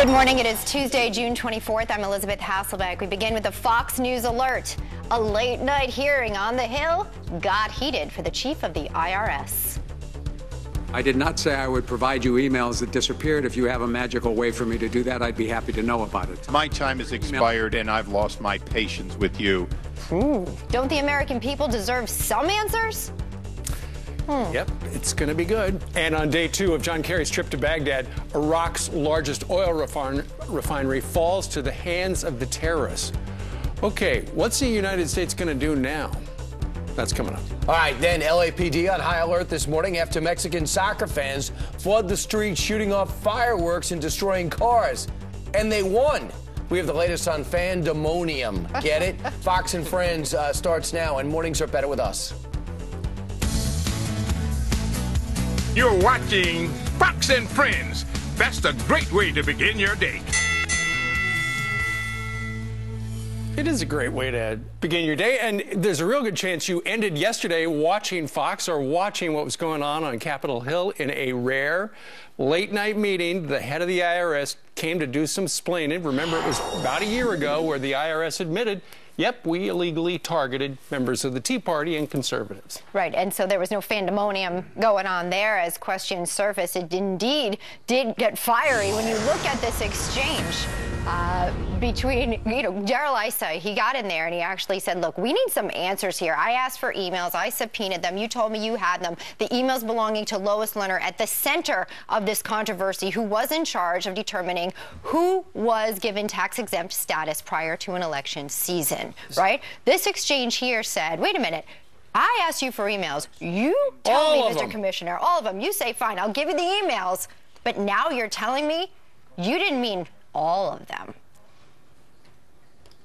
Good morning. It is Tuesday, June 24th. I'm Elizabeth Hasselbeck. We begin with a Fox News alert. A late-night hearing on the Hill got heated for the chief of the IRS. I did not say I would provide you emails that disappeared. If you have a magical way for me to do that, I'd be happy to know about it. My time has expired, and I've lost my patience with you. Don't the American people deserve some answers? Yep, it's going to be good. And on day 2 of John Kerry's trip to Baghdad, Iraq's largest oil refinery falls to the hands of the terrorists. Okay, what's the United States going to do now? That's coming up. All right, then LAPD on high alert this morning after Mexican soccer fans flood the streets shooting off fireworks and destroying cars. And they won. We have the latest on fandemonium. Get it? Fox and Friends starts now, and mornings are better with us. You're watching Fox and Friends. That's a great way to begin your day. It is a great way to begin your day, and there's a real good chance you ended yesterday watching Fox or watching what was going on Capitol Hill in a rare late-night meeting. The head of the IRS came to do some splaining. Remember, it was about a year ago where the IRS admitted, yep, we illegally targeted members of the Tea Party and conservatives. Right, and so there was no fandemonium going on there as questions surfaced. It indeed did get fiery when you look at this exchange between, Darrell Issa. He got in there and he actually said, look, we need some answers here. I asked for emails. I subpoenaed them. You told me you had them. The emails belonging to Lois Lerner at the center of this controversy, who was in charge of determining who was given tax-exempt status prior to an election season, right? This exchange here said, wait a minute, I asked you for emails. You tell me, Mr. Commissioner, all of them. You say, fine, I'll give you the emails. But now you're telling me you didn't mean all of them.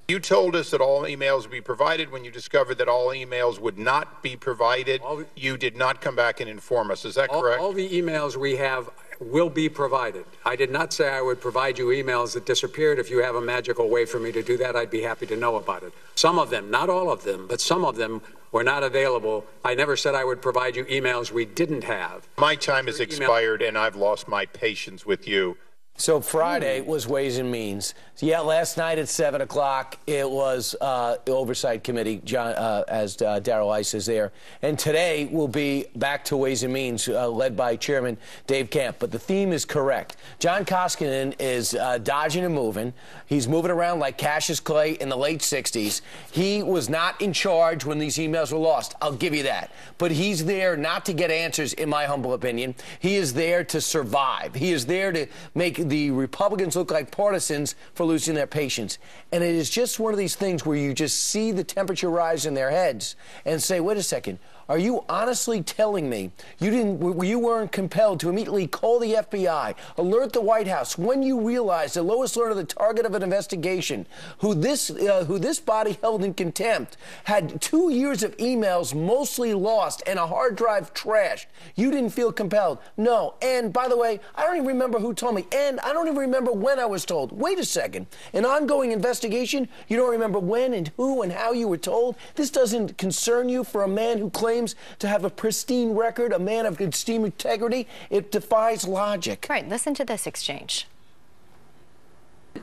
You told us that all emails would be provided. When you discovered that all emails would not be provided, you did not come back and inform us. Is that correct? All the emails we have will be provided. I did not say I would provide you emails that disappeared. If you have a magical way for me to do that, I'd be happy to know about it. Some of them, not all of them, but some of them were not available. I never said I would provide you emails we didn't have. My time has expired, and I've lost my patience with you. So Friday was Ways and Means. Yeah, last night at 7 o'clock, it was the Oversight Committee, as Darrell Issa is there. And today will be back to Ways and Means, led by Chairman Dave Camp. But the theme is correct. John Koskinen is dodging and moving. He's moving around like Cassius Clay in the late 60s. He was not in charge when these emails were lost. I'll give you that. But he's there not to get answers, in my humble opinion. He is there to survive. He is there to make the Republicans look like partisans for losing their patience. And it is just one of these things where you just see the temperature rise in their heads and say, wait a second, are you honestly telling me you weren't compelled to immediately call the FBI, alert the White House when you realized that Lois Lerner, the target of an investigation, who this body held in contempt, had 2 years of emails mostly lost and a hard drive trashed? You didn't feel compelled? No. And by the way, I don't even remember who told me, and I don't even remember when I was told. Wait a second. An ongoing investigation? You don't remember when and who and how you were told? This doesn't concern you for a man who claims to have a pristine record, a man of esteem integrity? It defies logic. Right, listen to this exchange.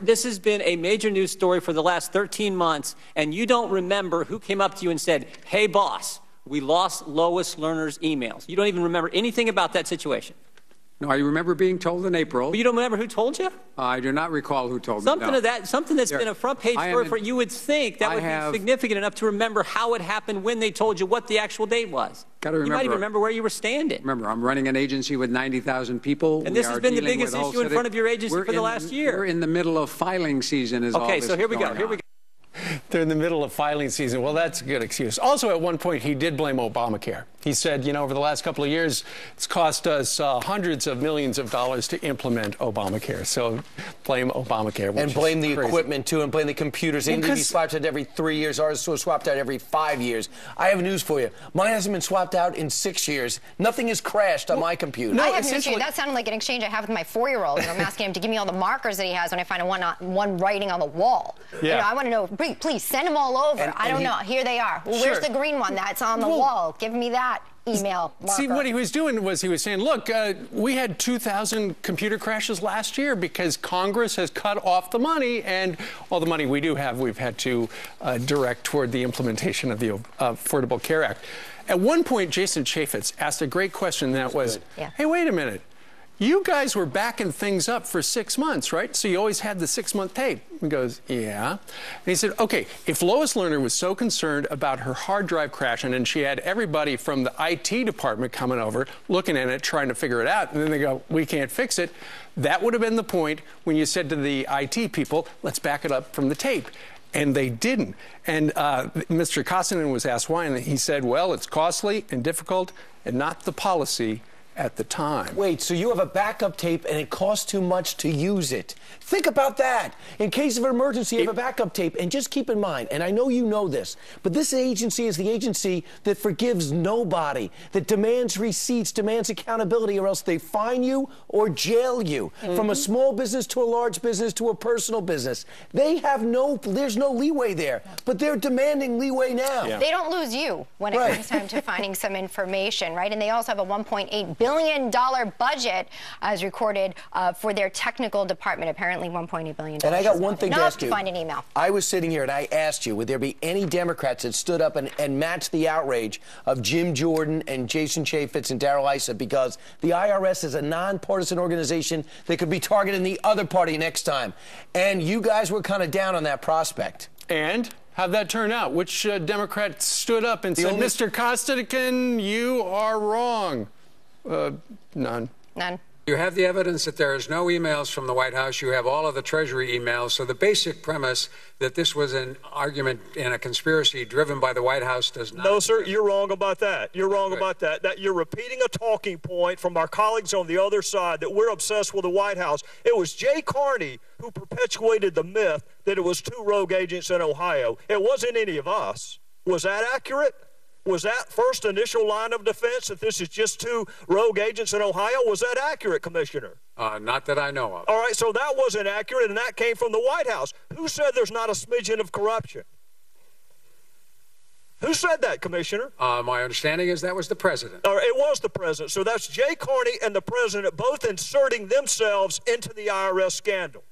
This has been a major news story for the last 13 months, and you don't remember who came up to you and said, hey, boss, we lost Lois Lerner's emails. You don't even remember anything about that situation. No, I remember being told in April. But you don't remember who told you? I do not recall who told me. Something that's been a front page story for you would think that would be significant enough to remember how it happened, when they told you, what the actual date was. Got to remember. You might even remember where you were standing. Remember, I'm running an agency with 90,000 people. And this has been the biggest issue in front of your agency for the last year. We're in the middle of filing season. Okay, so here we go. They're in the middle of filing season. Well, that's a good excuse. Also, at one point, he did blame Obamacare. He said, over the last couple of years, it's cost us hundreds of millions of dollars to implement Obamacare. So blame Obamacare. And blame the equipment, too, and blame the computers. They need to be swapped out every 3 years. Ours is swapped out every 5 years. I have news for you. Mine hasn't been swapped out in 6 years. Nothing has crashed on my computer. No, I have news for you. That sounded like an exchange I have with my 4-year-old. I'm asking him to give me all the markers that he has when I find one writing on the wall. Yeah. I want to know, please send them all over. I don't know. Here they are. Well, where's the green one that's on the wall? Give me that. email marker. See, what he was doing was he was saying, look, we had 2,000 computer crashes last year because Congress has cut off the money, and all the money we do have, we've had to direct toward the implementation of the Affordable Care Act. At one point, Jason Chaffetz asked a great question that was, hey, wait a minute. You guys were backing things up for 6 months, right? So you always had the 6-month tape. He goes, yeah. And he said, okay, if Lois Lerner was so concerned about her hard drive crashing and she had everybody from the IT department coming over, looking at it, trying to figure it out, and then they go, we can't fix it, that would have been the point when you said to the IT people, let's back it up from the tape. And they didn't. And Mr. Koskinen was asked why, and he said, well, it's costly and difficult and not the policy at the time. Wait, so you have a backup tape and it costs too much to use it. Think about that. In case of an emergency, you have a backup tape. And just keep in mind, and I know you know this, but this agency is the agency that forgives nobody, that demands receipts, demands accountability, or else they fine you or jail you. From a small business to a large business to a personal business. They have there's no leeway there, but they're demanding leeway now. They don't lose you when it comes time to finding some information, right? And they also have a $1.8 billion budget, as recorded, for their technical department. Apparently, $1.8 billion. And I got one thing to ask you. Find an email. I was sitting here and I asked you, would there be any Democrats that stood up and matched the outrage of Jim Jordan and Jason Chaffetz and Darrell Issa, because the IRS is a nonpartisan organization that could be targeting the other party next time. And you guys were kind of down on that prospect. And how'd that turn out? Which Democrat stood up and said, Mr. Koskinen, you are wrong? None. None. You have the evidence that there is no emails from the White House. You have all of the Treasury emails. So the basic premise that this was an argument and a conspiracy driven by the White House does not. No, sir, you're wrong about that. You're wrong about that. That you're repeating a talking point from our colleagues on the other side that we're obsessed with the White House. It was Jay Carney who perpetuated the myth that it was 2 rogue agents in Ohio. It wasn't any of us. Was that accurate? Was that first initial line of defense that this is just 2 rogue agents in Ohio? Was that accurate, Commissioner? Not that I know of. All right, so that wasn't accurate, and that came from the White House. Who said there's not a smidgen of corruption? Who said that, Commissioner? My understanding is that was the president. All right, it was the president. So that's Jay Carney and the president both inserting themselves into the IRS scandal.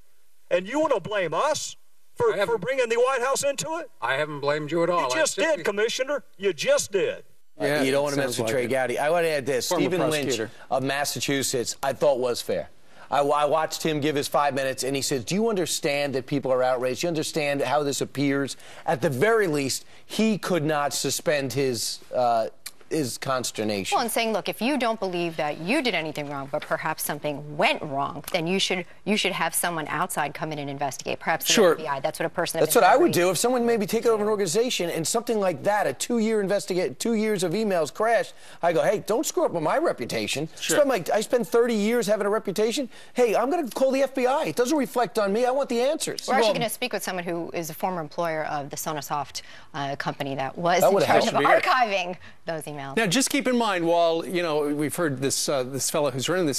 And you want to blame us for bringing the White House into it? I haven't blamed you at all. You just did, Commissioner. You just did. Yeah, you don't want to mess with Trey Gowdy. I want to add this. Stephen Lynch of Massachusetts, I thought was fair. I watched him give his 5 minutes, and he says, do you understand that people are outraged? Do you understand how this appears? At the very least, he could not suspend his consternation. Well, and saying, look, if you don't believe that you did anything wrong, but perhaps something went wrong, then you should have someone outside come in and investigate. Perhaps the FBI. That's what a person. That's what I would do if someone maybe taking over an organization and something like that, a 2-year investigate, 2 years of emails crashed. I go, hey, don't screw up with my reputation. I spent 30 years having a reputation. Hey, I'm going to call the FBI. It doesn't reflect on me. I want the answers. We're actually going to speak with someone who is a former employer of the Sonasoft company that was in charge of archiving those emails. Now, just keep in mind, while, you know, we've heard this this fellow who's running the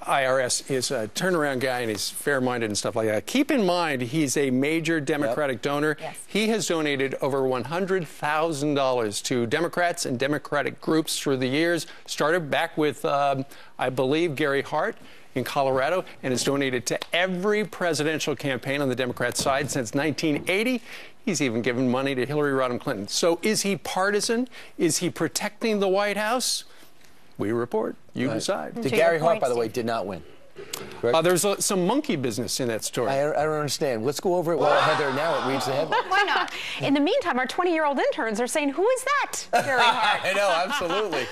IRS is a turnaround guy and he's fair-minded and stuff like that. Keep in mind, he's a major Democratic donor. Yes. He has donated over $100,000 to Democrats and Democratic groups through the years. Started back with, I believe, Gary Hart in Colorado, and has donated to every presidential campaign on the Democrat side since 1980. He's even given money to Hillary Rodham Clinton. So is he partisan? Is he protecting the White House? We report. You decide. Gary Hart, by the way, did not win. There's some monkey business in that story. I don't understand. Let's go over it while Heather now reads the headline. Why not? In the meantime, our 20-year-old interns are saying, who is that, Gary Hart? I know, absolutely.